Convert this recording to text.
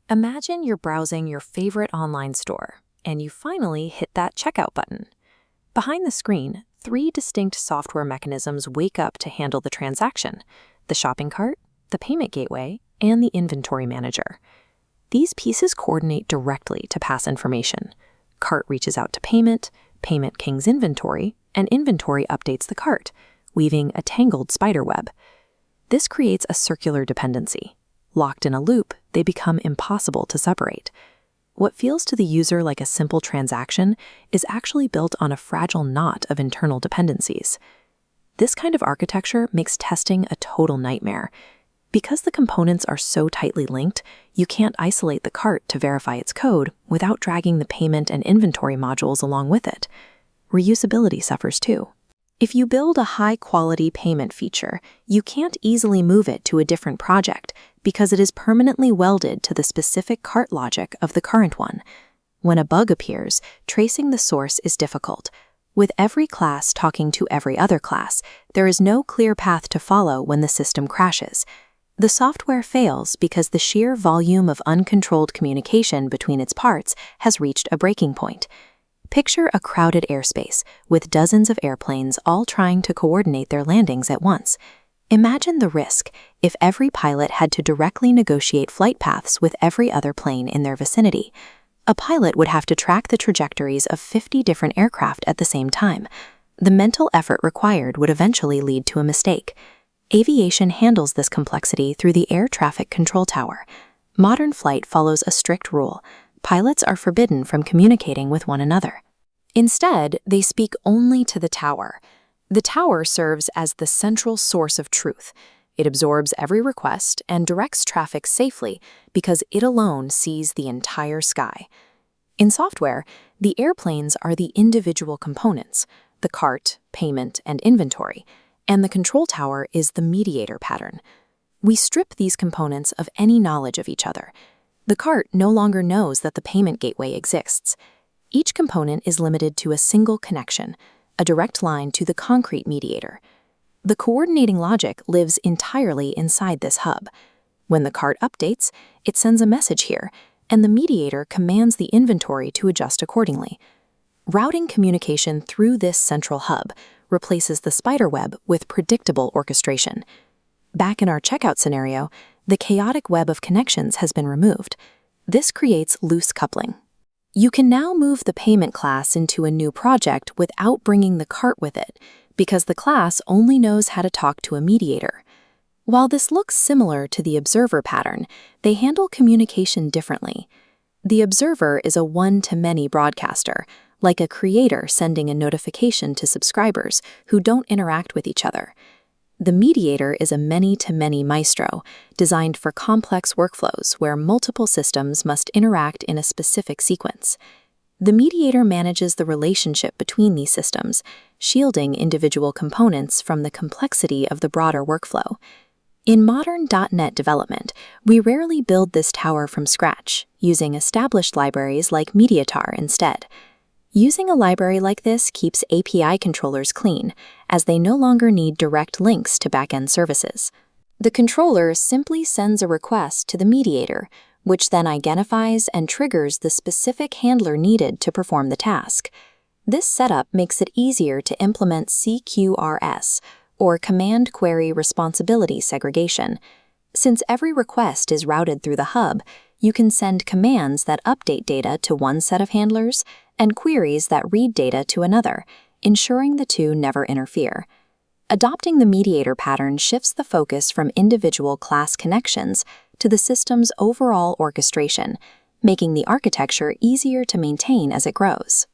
Imagine you're browsing your favorite online store, and you finally hit that checkout button. Behind the screen, three distinct software mechanisms wake up to handle the transaction: the shopping cart, the payment gateway, and the inventory manager. These pieces coordinate directly to pass information. Cart reaches out to payment, payment kings inventory, and inventory updates the cart, weaving a tangled spider web. This creates a circular dependency. Locked in a loop, they become impossible to separate. What feels to the user like a simple transaction is actually built on a fragile knot of internal dependencies. This kind of architecture makes testing a total nightmare. Because the components are so tightly linked, you can't isolate the cart to verify its code without dragging the payment and inventory modules along with it. Reusability suffers too. If you build a high-quality payment feature, you can't easily move it to a different project because it is permanently welded to the specific cart logic of the current one. When a bug appears, tracing the source is difficult. With every class talking to every other class, there is no clear path to follow when the system crashes. The software fails because the sheer volume of uncontrolled communication between its parts has reached a breaking point. Picture a crowded airspace with dozens of airplanes all trying to coordinate their landings at once. Imagine the risk if every pilot had to directly negotiate flight paths with every other plane in their vicinity. A pilot would have to track the trajectories of 50 different aircraft at the same time. The mental effort required would eventually lead to a mistake. Aviation handles this complexity through the Air Traffic Control Tower. Modern flight follows a strict rule. Pilots are forbidden from communicating with one another. Instead, they speak only to the tower. The tower serves as the central source of truth. It absorbs every request and directs traffic safely because it alone sees the entire sky. In software, the airplanes are the individual components: the cart, payment, and inventory, and the control tower is the mediator pattern. We strip these components of any knowledge of each other. The cart no longer knows that the payment gateway exists. Each component is limited to a single connection, a direct line to the concrete mediator. The coordinating logic lives entirely inside this hub. When the cart updates, it sends a message here, and the mediator commands the inventory to adjust accordingly. Routing communication through this central hub replaces the spider web with predictable orchestration. Back in our checkout scenario, the chaotic web of connections has been removed. This creates loose coupling. You can now move the payment class into a new project without bringing the cart with it, because the class only knows how to talk to a mediator. While this looks similar to the observer pattern, they handle communication differently. The observer is a one-to-many broadcaster, like a creator sending a notification to subscribers who don't interact with each other. The mediator is a many-to-many maestro, designed for complex workflows where multiple systems must interact in a specific sequence. The mediator manages the relationship between these systems, shielding individual components from the complexity of the broader workflow. In modern .NET development, we rarely build this tower from scratch, using established libraries like Mediator instead. Using a library like this keeps API controllers clean, as they no longer need direct links to backend services. The controller simply sends a request to the mediator, which then identifies and triggers the specific handler needed to perform the task. This setup makes it easier to implement CQRS, or Command Query Responsibility Segregation. Since every request is routed through the hub, you can send commands that update data to one set of handlers and queries that read data to another, ensuring the two never interfere. Adopting the mediator pattern shifts the focus from individual class connections to the system's overall orchestration, making the architecture easier to maintain as it grows.